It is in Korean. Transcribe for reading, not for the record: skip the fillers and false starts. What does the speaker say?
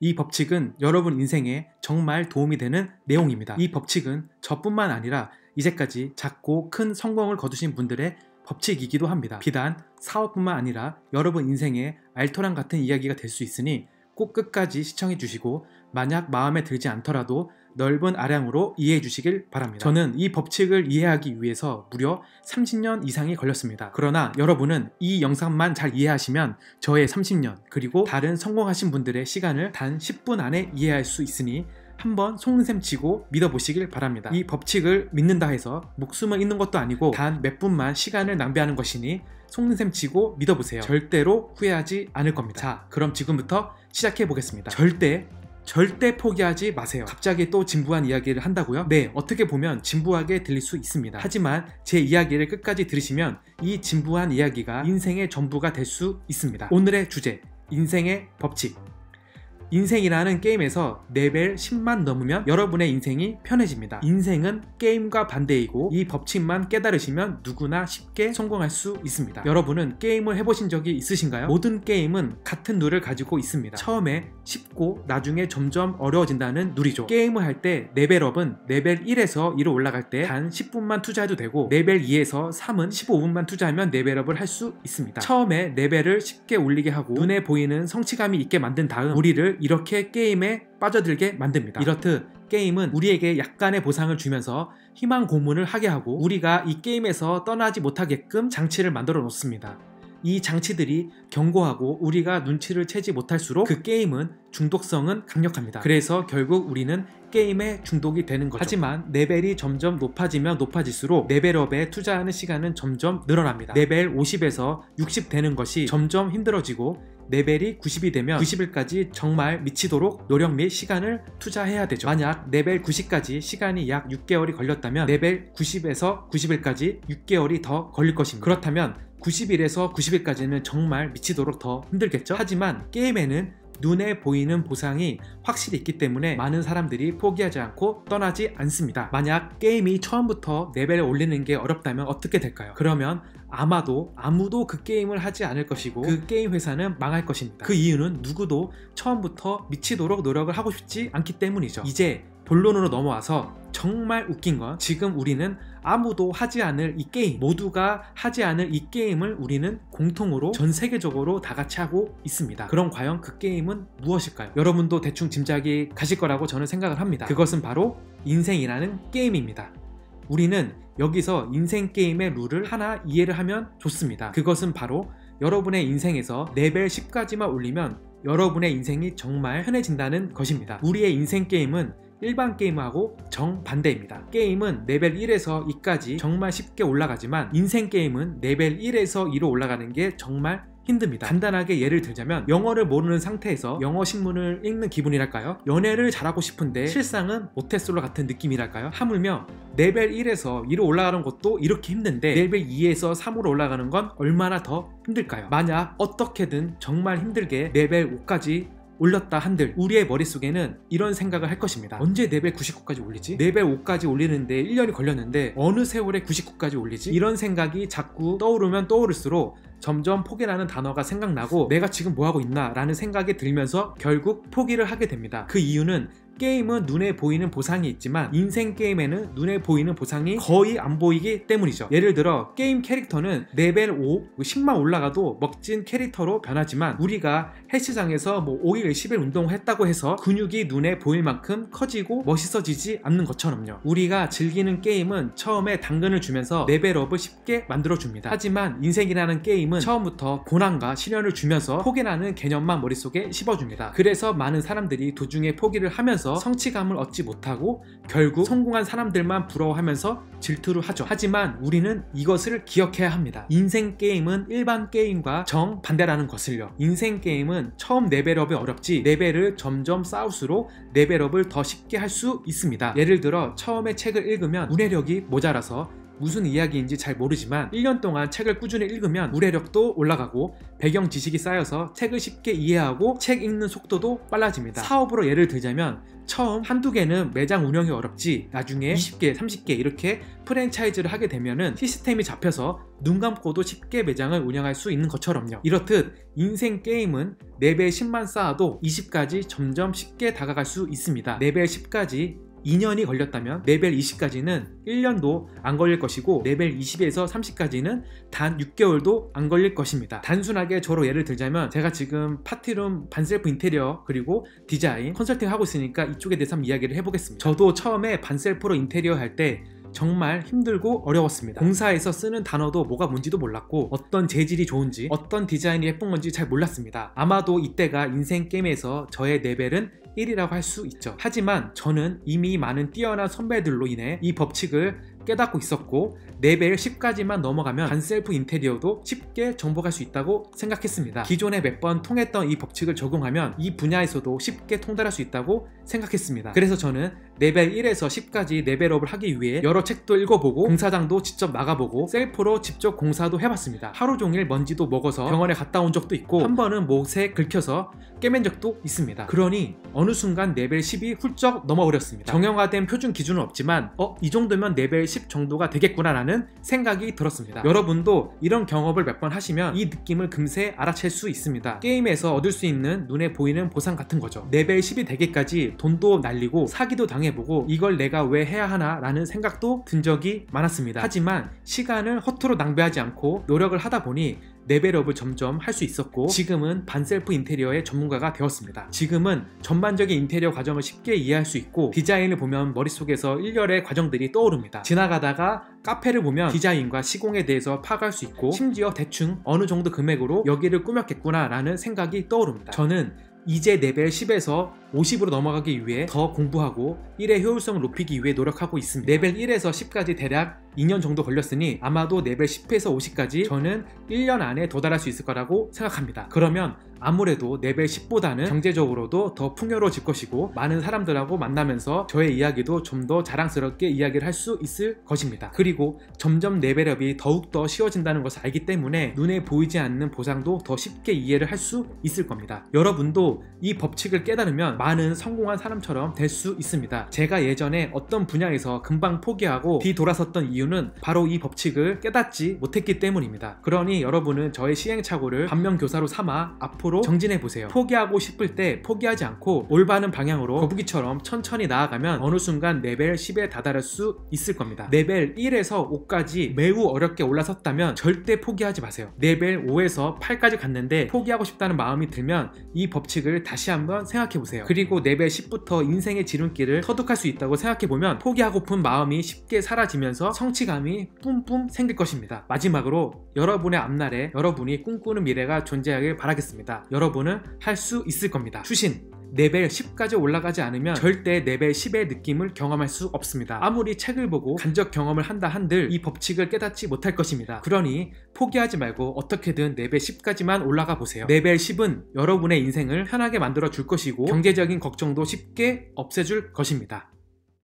이 법칙은 여러분 인생에 정말 도움이 되는 내용입니다. 이 법칙은 저뿐만 아니라 이제까지 작고 큰 성공을 거두신 분들의 법칙이기도 합니다. 비단 사업뿐만 아니라 여러분 인생의 알토란 같은 이야기가 될 수 있으니 꼭 끝까지 시청해 주시고, 만약 마음에 들지 않더라도 넓은 아량으로 이해해 주시길 바랍니다. 저는 이 법칙을 이해하기 위해서 무려 30년 이상이 걸렸습니다. 그러나 여러분은 이 영상만 잘 이해하시면 저의 30년 그리고 다른 성공하신 분들의 시간을 단 10분 안에 이해할 수 있으니 한번 속는셈 치고 믿어보시길 바랍니다. 이 법칙을 믿는다 해서 목숨을 잃는 것도 아니고 단 몇 분만 시간을 낭비하는 것이니 속는셈 치고 믿어보세요. 절대로 후회하지 않을 겁니다. 자, 그럼 지금부터 시작해 보겠습니다. 절대 포기하지 마세요. 갑자기 또 진부한 이야기를 한다고요? 네, 어떻게 보면 진부하게 들릴 수 있습니다. 하지만 제 이야기를 끝까지 들으시면 이 진부한 이야기가 인생의 전부가 될 수 있습니다. 오늘의 주제, 인생의 법칙. 인생이라는 게임에서 레벨 10만 넘으면 여러분의 인생이 편해집니다. 인생은 게임과 반대이고 이 법칙만 깨달으시면 누구나 쉽게 성공할 수 있습니다. 여러분은 게임을 해보신 적이 있으신가요? 모든 게임은 같은 룰을 가지고 있습니다. 처음에 쉽고 나중에 점점 어려워진다는 룰이죠. 게임을 할 때 레벨업은 레벨 1에서 2로 올라갈 때 단 10분만 투자해도 되고, 레벨 2에서 3은 15분만 투자하면 레벨업을 할 수 있습니다. 처음에 레벨을 쉽게 올리게 하고 눈에 보이는 성취감이 있게 만든 다음 우리를 이렇게 게임에 빠져들게 만듭니다. 이렇듯 게임은 우리에게 약간의 보상을 주면서 희망 고문을 하게 하고 우리가 이 게임에서 떠나지 못하게끔 장치를 만들어 놓습니다. 이 장치들이 견고하고 우리가 눈치를 채지 못할수록 그 게임은 중독성은 강력합니다. 그래서 결국 우리는 게임에 중독이 되는 거죠. 하지만 레벨이 점점 높아지면 높아질수록 레벨업에 투자하는 시간은 점점 늘어납니다. 레벨 50에서 60 되는 것이 점점 힘들어지고 레벨이 90이 되면 90일까지 정말 미치도록 노력 및 시간을 투자해야 되죠. 만약 레벨 90까지 시간이 약 6개월이 걸렸다면 레벨 90에서 90일까지 6개월이 더 걸릴 것입니다. 그렇다면 90일에서 90일까지는 정말 미치도록 더 힘들겠죠? 하지만 게임에는 눈에 보이는 보상이 확실히 있기 때문에 많은 사람들이 포기하지 않고 떠나지 않습니다. 만약 게임이 처음부터 레벨을 올리는 게 어렵다면 어떻게 될까요? 그러면 아마도 아무도 그 게임을 하지 않을 것이고 그 게임 회사는 망할 것입니다. 그 이유는 누구도 처음부터 미치도록 노력을 하고 싶지 않기 때문이죠. 이제 본론으로 넘어와서 정말 웃긴 건 지금 우리는 아무도 하지 않을 이 게임, 모두가 하지 않을 이 게임을 우리는 공통으로 전 세계적으로 다 같이 하고 있습니다. 그럼 과연 그 게임은 무엇일까요? 여러분도 대충 짐작이 가실 거라고 저는 생각을 합니다. 그것은 바로 인생이라는 게임입니다. 우리는 여기서 인생 게임의 룰을 하나 이해를 하면 좋습니다. 그것은 바로 여러분의 인생에서 레벨 10까지만 올리면 여러분의 인생이 정말 편해진다는 것입니다. 우리의 인생 게임은 일반 게임하고 정반대입니다. 게임은 레벨 1에서 2까지 정말 쉽게 올라가지만 인생 게임은 레벨 1에서 2로 올라가는 게 정말 힘듭니다. 간단하게 예를 들자면 영어를 모르는 상태에서 영어 신문을 읽는 기분이랄까요? 연애를 잘하고 싶은데 실상은 모태솔로 같은 느낌이랄까요? 하물며 레벨 1에서 2로 올라가는 것도 이렇게 힘든데 레벨 2에서 3으로 올라가는 건 얼마나 더 힘들까요? 만약 어떻게든 정말 힘들게 레벨 5까지 올렸다 한들 우리의 머릿속에는 이런 생각을 할 것입니다. 언제 레벨 99까지 올리지? 레벨 5까지 올리는데 1년이 걸렸는데 어느 세월에 99까지 올리지? 이런 생각이 자꾸 떠오르면 떠오를수록 점점 포기라는 단어가 생각나고 내가 지금 뭐하고 있나 라는 생각이 들면서 결국 포기를 하게 됩니다. 그 이유는 게임은 눈에 보이는 보상이 있지만 인생 게임에는 눈에 보이는 보상이 거의 안 보이기 때문이죠. 예를 들어 게임 캐릭터는 레벨 5, 10만 올라가도 멋진 캐릭터로 변하지만 우리가 헬스장에서 5일, 10일 운동을 했다고 해서 근육이 눈에 보일 만큼 커지고 멋있어지지 않는 것처럼요. 우리가 즐기는 게임은 처음에 당근을 주면서 레벨업을 쉽게 만들어줍니다. 하지만 인생이라는 게임은 처음부터 고난과 시련을 주면서 포기라는 개념만 머릿속에 씹어줍니다. 그래서 많은 사람들이 도중에 포기를 하면서 성취감을 얻지 못하고 결국 성공한 사람들만 부러워하면서 질투를 하죠. 하지만 우리는 이것을 기억해야 합니다. 인생 게임은 일반 게임과 정반대라는 것을요. 인생 게임은 처음 레벨업이 어렵지 레벨을 점점 쌓을수록 레벨업을 더 쉽게 할 수 있습니다. 예를 들어 처음에 책을 읽으면 문해력이 모자라서 무슨 이야기인지 잘 모르지만 1년 동안 책을 꾸준히 읽으면 우려력도 올라가고 배경 지식이 쌓여서 책을 쉽게 이해하고 책 읽는 속도도 빨라집니다. 사업으로 예를 들자면 처음 한두 개는 매장 운영이 어렵지 나중에 20개, 30개 이렇게 프랜차이즈를 하게 되면은 시스템이 잡혀서 눈 감고도 쉽게 매장을 운영할 수 있는 것처럼요. 이렇듯 인생 게임은 레벨 10만 쌓아도 20까지 점점 쉽게 다가갈 수 있습니다. 레벨 10까지 2년이 걸렸다면 레벨 20까지는 1년도 안 걸릴 것이고 레벨 20에서 30까지는 단 6개월도 안 걸릴 것입니다. 단순하게 저로 예를 들자면 제가 지금 파티룸 반셀프 인테리어 그리고 디자인 컨설팅 하고 있으니까 이쪽에 대해서 한번 이야기를 해보겠습니다. 저도 처음에 반셀프로 인테리어 할 때 정말 힘들고 어려웠습니다. 공사에서 쓰는 단어도 뭐가 뭔지도 몰랐고 어떤 재질이 좋은지 어떤 디자인이 예쁜 건지 잘 몰랐습니다. 아마도 이때가 인생 게임에서 저의 레벨은 1이라고 할 수 있죠. 하지만 저는 이미 많은 뛰어난 선배들로 인해 이 법칙을 깨닫고 있었고 레벨 10까지만 넘어가면 반셀프 인테리어도 쉽게 정복할 수 있다고 생각했습니다. 기존에 몇 번 통했던 이 법칙을 적용하면 이 분야에서도 쉽게 통달할 수 있다고 생각했습니다. 그래서 저는 레벨 1에서 10까지 레벨업을 하기 위해 여러 책도 읽어보고 공사장도 직접 나가보고 셀프로 직접 공사도 해봤습니다. 하루 종일 먼지도 먹어서 병원에 갔다 온 적도 있고 한 번은 못에 긁혀서 깨맨 적도 있습니다. 그러니 어느 순간 레벨 10이 훌쩍 넘어버렸습니다. 정형화된 표준 기준은 없지만 이 정도면 레벨 10 정도가 되겠구나 라는 생각이 들었습니다. 여러분도 이런 경험을 몇 번 하시면 이 느낌을 금세 알아챌 수 있습니다. 게임에서 얻을 수 있는 눈에 보이는 보상 같은 거죠. 레벨 10이 되기까지 돈도 날리고 사기도 당해보고 이걸 내가 왜 해야 하나 라는 생각도 든 적이 많았습니다. 하지만 시간을 허투루 낭비하지 않고 노력을 하다 보니 레벨업을 점점 할 수 있었고 지금은 반셀프 인테리어의 전문가가 되었습니다. 지금은 전반적인 인테리어 과정을 쉽게 이해할 수 있고 디자인을 보면 머릿속에서 일렬의 과정들이 떠오릅니다. 지나가다가 카페를 보면 디자인과 시공에 대해서 파악할 수 있고 심지어 대충 어느 정도 금액으로 여기를 꾸몄겠구나 라는 생각이 떠오릅니다. 저는 이제 레벨 10에서 50으로 넘어가기 위해 더 공부하고 1의 효율성을 높이기 위해 노력하고 있습니다. 레벨 1에서 10까지 대략 2년 정도 걸렸으니 아마도 레벨 10에서 50까지 저는 1년 안에 도달할 수 있을 거라고 생각합니다. 그러면 아무래도 레벨 10보다는 경제적으로도 더 풍요로워질 것이고 많은 사람들하고 만나면서 저의 이야기도 좀 더 자랑스럽게 이야기를 할 수 있을 것입니다. 그리고 점점 레벨업이 더욱더 쉬워진다는 것을 알기 때문에 눈에 보이지 않는 보상도 더 쉽게 이해를 할 수 있을 겁니다. 여러분도 이 법칙을 깨달으면 많은 성공한 사람처럼 될 수 있습니다. 제가 예전에 어떤 분야에서 금방 포기하고 뒤돌아섰던 이유는 바로 이 법칙을 깨닫지 못했기 때문입니다. 그러니 여러분은 저의 시행착오를 반면교사로 삼아 앞으로 정진해보세요. 포기하고 싶을 때 포기하지 않고 올바른 방향으로 거북이처럼 천천히 나아가면 어느 순간 레벨 10에 다다를 수 있을 겁니다. 레벨 1에서 5까지 매우 어렵게 올라섰다면 절대 포기하지 마세요. 레벨 5에서 8까지 갔는데 포기하고 싶다는 마음이 들면 이 법칙을 다시 한번 생각해보세요. 그리고 레벨 10부터 인생의 지름길을 터득할 수 있다고 생각해보면 포기하고픈 마음이 쉽게 사라지면서 성취감이 뿜뿜 생길 것입니다. 마지막으로 여러분의 앞날에 여러분이 꿈꾸는 미래가 존재하길 바라겠습니다. 여러분은 할 수 있을 겁니다. 추신! 레벨 10까지 올라가지 않으면 절대 레벨 10의 느낌을 경험할 수 없습니다. 아무리 책을 보고 간접 경험을 한다 한들 이 법칙을 깨닫지 못할 것입니다. 그러니 포기하지 말고 어떻게든 레벨 10까지만 올라가 보세요. 레벨 10은 여러분의 인생을 편하게 만들어 줄 것이고 경제적인 걱정도 쉽게 없애줄 것입니다.